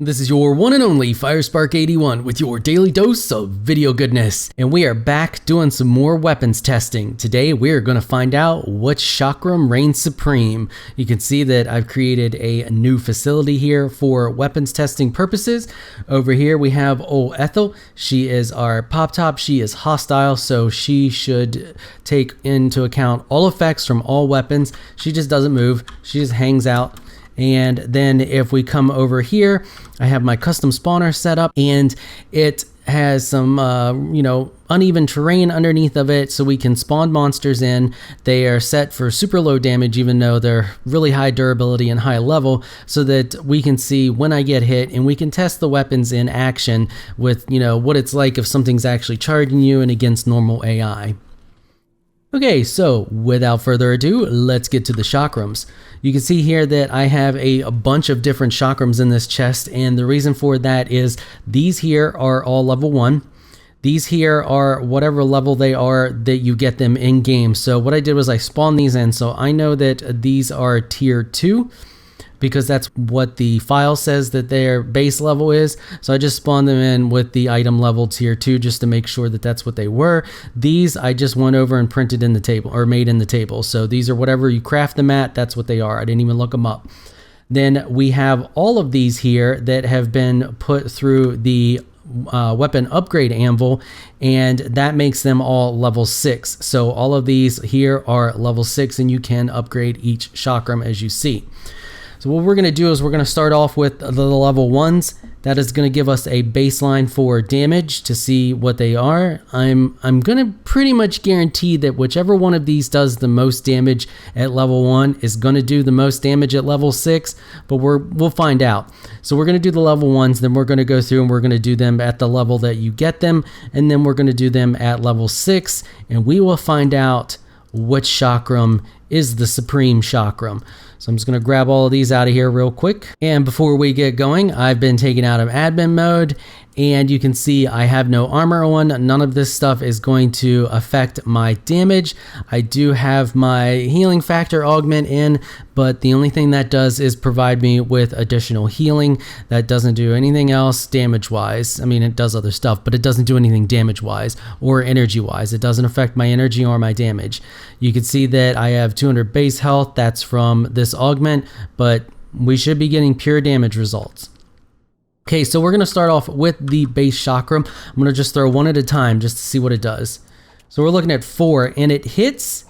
This is your one and only FireSpark81 with your daily dose of video goodness. And we are back doing some more weapons testing. Today we're going to find out what chakram reigns supreme. You can see that I've created a new facility here for weapons testing purposes. Over here we have old Ethel. She is our pop top. She is hostile, so she should take into account all effects from all weapons. She just doesn't move. She just hangs out. And then if we come over here, I have my custom spawner set up, and it has some, uneven terrain underneath of it, so we can spawn monsters in. They are set for super low damage, even though they're really high durability and high level, so that we can see when I get hit, and we can test the weapons in action with, what it's like if something's actually charging you and against normal AI. Okay, so without further ado, let's get to the chakrams. You can see here that I have a bunch of different chakrams in this chest, and the reason for that is these here are all level 1. These here are whatever level they are that you get them in game. So what I did was I spawned these in, so I know that these are tier 2. Because that's what the file says that their base level is. So I just spawned them in with the item level tier 2 just to make sure that that's what they were. These I just went over and printed in the table, or made in the table. So these are whatever you craft them at, that's what they are. I didn't even look them up. Then we have all of these here that have been put through the weapon upgrade anvil, and that makes them all level 6. So all of these here are level 6, and you can upgrade each chakram as you see. So what we're going to do is we're going to start off with the level 1s. That is going to give us a baseline for damage to see what they are. I'm going to pretty much guarantee that whichever one of these does the most damage at level 1 is going to do the most damage at level 6, but we'll find out. So we're going to do the level 1s, then we're going to go through and we're going to do them at the level that you get them, and then we're going to do them at level 6, and we will find out which chakram is the supreme chakram. So I'm just going to grab all of these out of here real quick. And before we get going, I've been taken out of admin mode, and you can see I have no armor on. None of this stuff is going to affect my damage. I do have my healing factor augment in, but the only thing that does is provide me with additional healing. That doesn't do anything else damage wise. I mean, it does other stuff, but it doesn't do anything damage wise or energy wise. It doesn't affect my energy or my damage. You can see that I have 200 base health. That's from this augment, but we should be getting pure damage results. Okay, so we're going to start off with the base chakram. I'm going to just throw one at a time just to see what it does. So we're looking at 4, and it hits.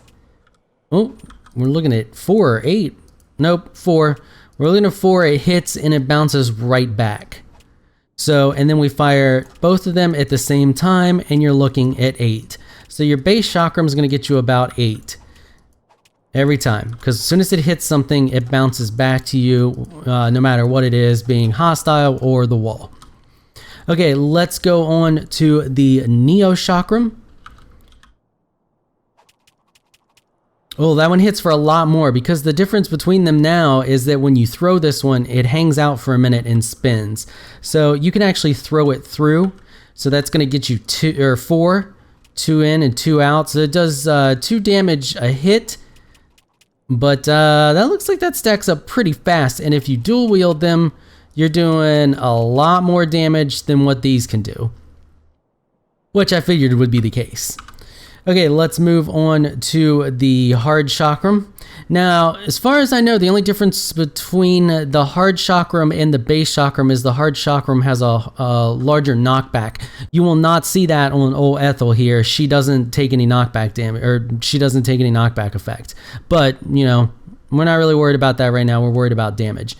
Oh, we're looking at 4 or 8. Nope, 4. We're looking at 4. It hits and it bounces right back. So, and then we fire both of them at the same time, and you're looking at 8. So your base chakram is going to get you about 8. Every time, because as soon as it hits something, it bounces back to you, no matter what it is, being hostile or the wall. Okay, let's go on to the Neo Chakram. Oh, that one hits for a lot more, because the difference between them now is that when you throw this one, it hangs out for a minute and spins. So you can actually throw it through. So that's going to get you 4, 2 in and 2 out. So it does 2 damage a hit. But that looks like that stacks up pretty fast, and if you dual wield them, you're doing a lot more damage than what these can do, which I figured would be the case. Okay, let's move on to the Hard Chakram. Now, as far as I know, the only difference between the Hard Chakram and the base chakram is the Hard Chakram has a larger knockback. You will not see that on old Ethel here. She doesn't take any knockback damage, or she doesn't take any knockback effect. But, we're not really worried about that right now. We're worried about damage.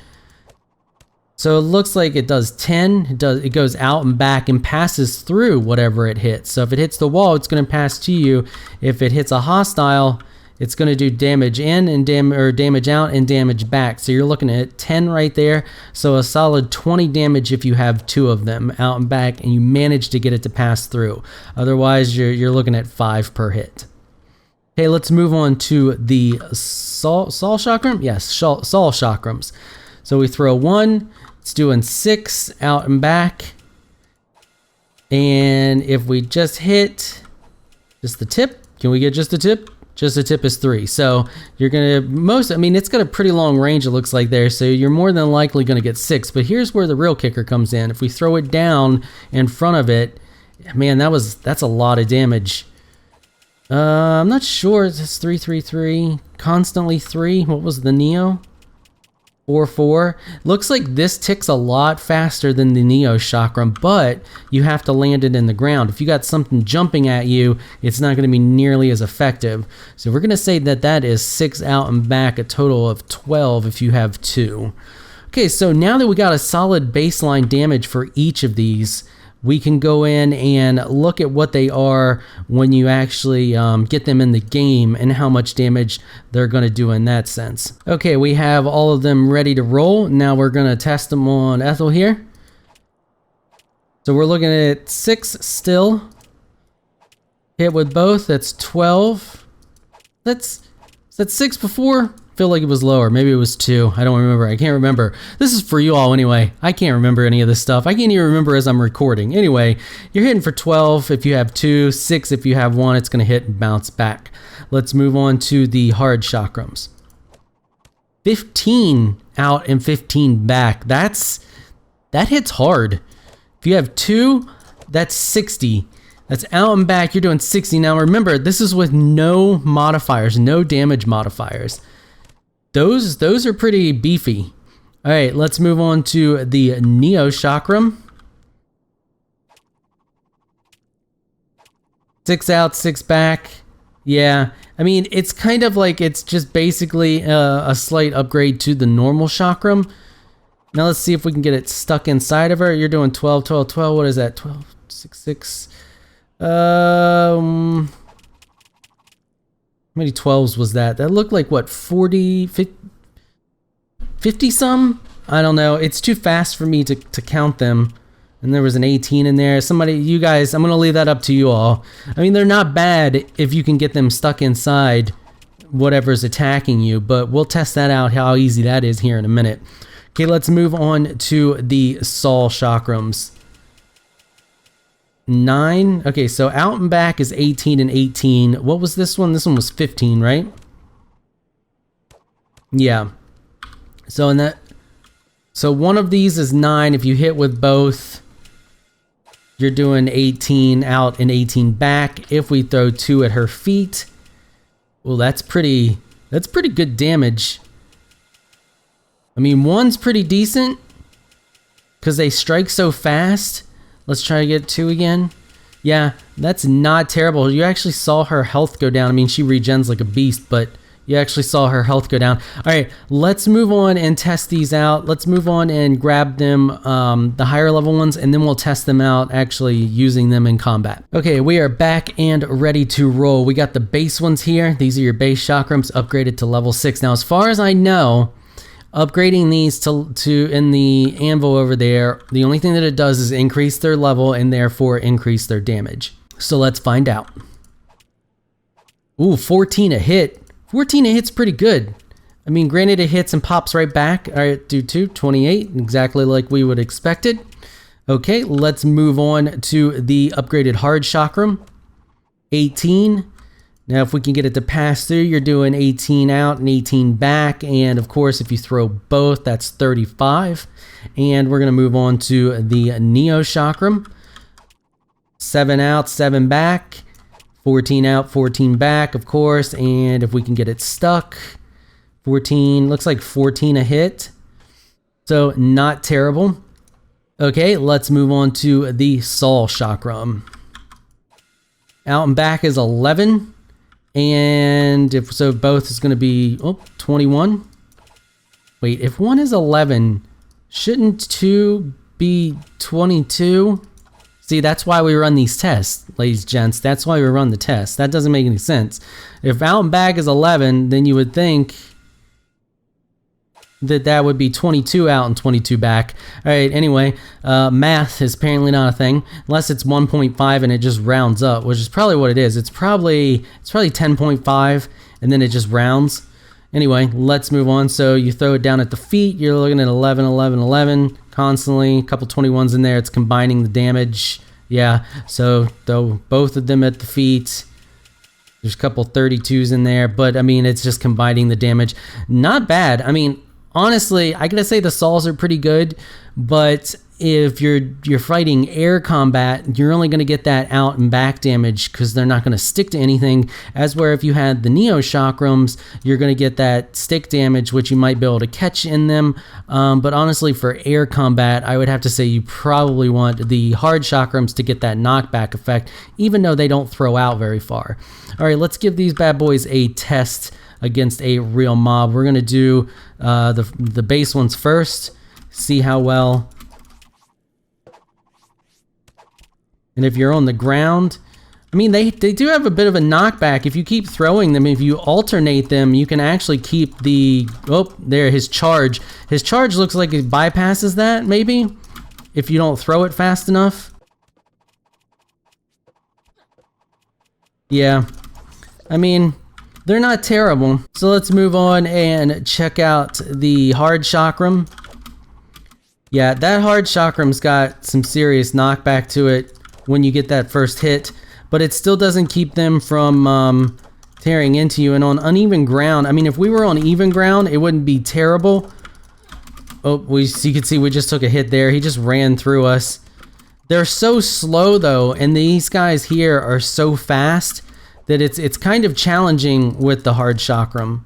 So it looks like it does 10. It goes out and back and passes through whatever it hits. So if it hits the wall, it's going to pass to you. If it hits a hostile, it's going to do damage in and damage out and damage back. So you're looking at 10 right there. So a solid 20 damage if you have 2 of them out and back, and you manage to get it to pass through. Otherwise, you're looking at 5 per hit. Okay, let's move on to the Saw Chakram. Yes, Saw Chakrams. So we throw 1. It's doing 6 out and back. And if we just hit just the tip, can we get just the tip? Just a tip is 3. So you're gonna I mean, it's got a pretty long range, it looks like there. So you're more than likely gonna get 6. But here's where the real kicker comes in. If we throw it down in front of it, man, that's a lot of damage. I'm not sure. It's 3, 3, 3. Constantly 3. What was the Neo? 4, 4. Looks like this ticks a lot faster than the Neo Chakram, but you have to land it in the ground. If you got something jumping at you, it's not going to be nearly as effective. So we're going to say that that is 6 out and back, a total of 12 if you have 2. Okay, so now that we got a solid baseline damage for each of these, we can go in and look at what they are when you actually get them in the game and how much damage they're going to do in that sense. Okay, we have all of them ready to roll. Now we're going to test them on Ethel here. So we're looking at 6 still. Hit with both, that's 12. Is that 6 before? I feel like it was lower. Maybe it was 2. I don't remember. I can't remember. This is for you all anyway. I can't remember any of this stuff. I can't even remember as I'm recording. Anyway, you're hitting for 12 if you have 2, 6 if you have 1. It's going to hit and bounce back. Let's move on to the Hard Chakrams. 15 out and 15 back. That hits hard. If you have 2, that's 60. That's out and back. You're doing 60. Now remember, this is with no modifiers, no damage modifiers. Those are pretty beefy. All right, let's move on to the Neo Chakram. 6 out, 6 back. Yeah, I mean, it's kind of like it's just basically a slight upgrade to the normal Chakram. Now let's see if we can get it stuck inside of her. You're doing 12, 12, 12. What is that? 12, 6, 6. How many 12s was that? That looked like what, 40, 50 some? I don't know. It's too fast for me to count them. And there was an 18 in there. Somebody, you guys, I'm going to leave that up to you all. I mean, they're not bad if you can get them stuck inside whatever's attacking you, but we'll test that out, how easy that is here in a minute. Okay, let's move on to the Saw Chakrams. 9. Okay, so out and back is 18 and 18. What was this one? This one was 15, right? Yeah. So one of these is 9. If you hit with both, you're doing 18 out and 18 back. If we throw 2 at her feet, well, that's pretty good damage. I mean, 1's pretty decent because they strike so fast. Let's try to get 2 again. Yeah, that's not terrible. You actually saw her health go down. I mean, she regens like a beast, but you actually saw her health go down. All right, let's move on and test these out. Let's move on and grab them, the higher level ones, and then we'll test them out actually using them in combat. Okay, we are back and ready to roll. We got the base ones here. These are your base chakrams upgraded to level 6. Now, as far as I know, upgrading these to in the anvil over there, the only thing that it does is increase their level and therefore increase their damage. So let's find out. Ooh, 14 a hit. 14 a hit's pretty good. I mean, granted it hits and pops right back. All right, do 2, 28, exactly like we would expected. Okay, let's move on to the upgraded Hard Chakram. 18. Now, if we can get it to pass through, you're doing 18 out and 18 back. And of course, if you throw both, that's 35. And we're going to move on to the Neo Chakram. 7 out, 7 back. 14 out, 14 back, of course. And if we can get it stuck, 14, looks like 14 a hit. So not terrible. Okay, let's move on to the Saw Chakram. Out and back is 11. And if so, both is going to be 21. Wait, if 1 is 11, shouldn't 2 be 22? See, that's why we run these tests, ladies and gents. That's why we run the tests. That doesn't make any sense. If out and back is 11, then you would think that would be 22 out and 22 back. All right, anyway, math is apparently not a thing unless it's 1.5 and it just rounds up, which is probably what it is. It's probably 10.5 and then it just rounds. Anyway, let's move on. So you throw it down at the feet, you're looking at 11, 11, 11 constantly, a couple 21s in there. It's combining the damage. Yeah, so throw both of them at the feet. There's a couple 32s in there, but I mean, it's just combining the damage. Not bad. I mean, honestly, I gotta say the Saws are pretty good, but if you're fighting air combat, you're only going to get that out and back damage because they're not going to stick to anything. As where if you had the Neo Chakrams, you're going to get that stick damage, which you might be able to catch in them. But honestly, for air combat, I would have to say you probably want the Hard Chakrams to get that knockback effect, even though they don't throw out very far. All right, let's give these bad boys a test against a real mob. We're going to do the base ones first, see how well. And if you're on the ground, I mean, they do have a bit of a knockback. If you keep throwing them, if you alternate them, you can actually keep the, oh, there, his charge. His charge looks like it bypasses that, maybe, if you don't throw it fast enough. Yeah, I mean, they're not terrible. So let's move on and check out the Hard Chakram. Yeah, that Hard Chakram's got some serious knockback to it when you get that first hit, but it still doesn't keep them from tearing into you. And on uneven ground, I mean, if we were on even ground, it wouldn't be terrible. Oh, you can see we just took a hit there. He just ran through us. They're so slow though, and these guys here are so fast that it's kind of challenging with the Hard Chakram.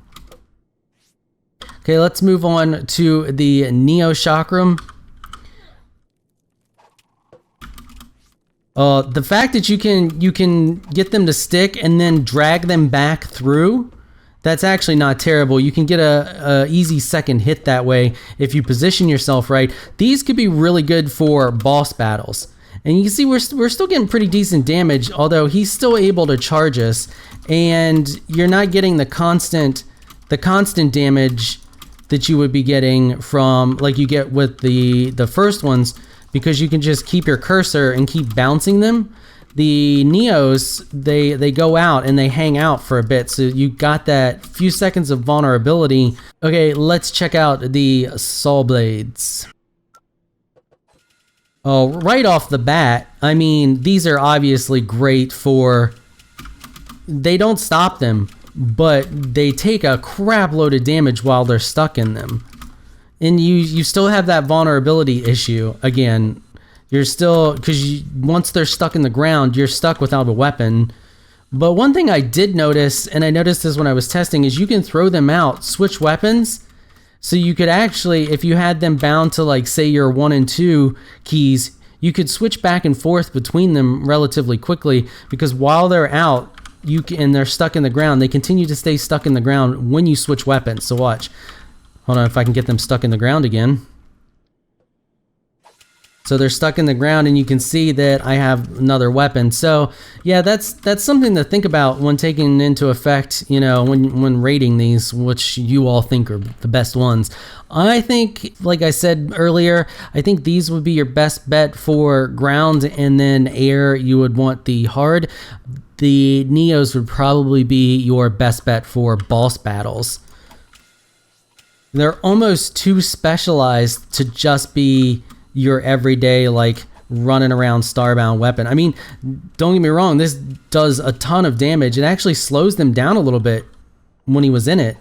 Okay, let's move on to the Neo Chakram. The fact that you can get them to stick and then drag them back through, that's actually not terrible. You can get a easy second hit that way if you position yourself right. These could be really good for boss battles. And you can see we're still getting pretty decent damage, although he's still able to charge us, and you're not getting the constant damage that you would be getting from, like you get with the first ones, because you can just keep your cursor and keep bouncing them. The Neos, they go out and they hang out for a bit, so you got that few seconds of vulnerability. Okay, let's check out the Saw Blades. Oh, right off the bat, I mean, these are obviously great for, they don't stop them, but they take a crap load of damage while they're stuck in them. And you still have that vulnerability issue. Again, you're still, because once they're stuck in the ground, you're stuck without a weapon. But one thing I did notice, and I noticed this when I was testing, is you can throw them out, switch weapons. So you could actually, if you had them bound to, like, say your 1 and 2 keys, you could switch back and forth between them relatively quickly, because while they're out, and they're stuck in the ground, they continue to stay stuck in the ground when you switch weapons. So watch. Hold on, if I can get them stuck in the ground again. So they're stuck in the ground, and you can see that I have another weapon. So yeah, that's something to think about when taking into effect, you know, when rating these, which you all think are the best ones. I think, like I said earlier, I think these would be your best bet for ground, and then air, you would want the hard. The Neos would probably be your best bet for boss battles. They're almost too specialized to just be your everyday, like, running around Starbound weapon. I mean, don't get me wrong, this does a ton of damage. It actually slows them down a little bit when he was in it.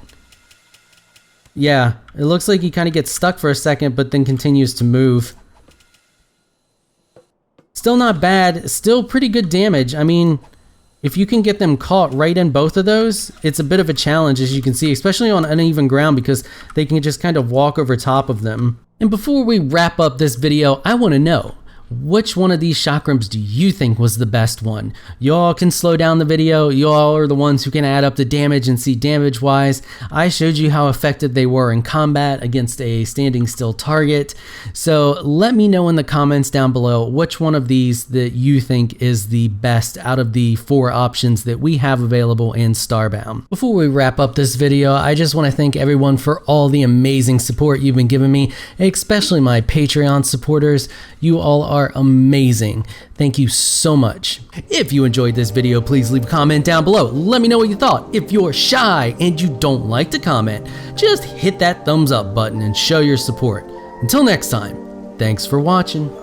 Yeah, it looks like he kind of gets stuck for a second, but then continues to move. Still not bad, still pretty good damage. I mean, if you can get them caught right in both of those, it's a bit of a challenge, as you can see, especially on uneven ground, because they can just kind of walk over top of them. And before we wrap up this video, I want to know, which one of these chakrams do you think was the best one? Y'all can slow down the video. Y'all are the ones who can add up the damage and see damage wise. I showed you how effective they were in combat against a standing still target. So let me know in the comments down below which one of these that you think is the best out of the 4 options that we have available in Starbound. Before we wrap up this video, I just want to thank everyone for all the amazing support you've been giving me, especially my Patreon supporters. You all are amazing. Thank you so much. If you enjoyed this video, please leave a comment down below. Let me know what you thought. If you're shy and you don't like to comment, just hit that thumbs up button and show your support. Until next time, thanks for watching.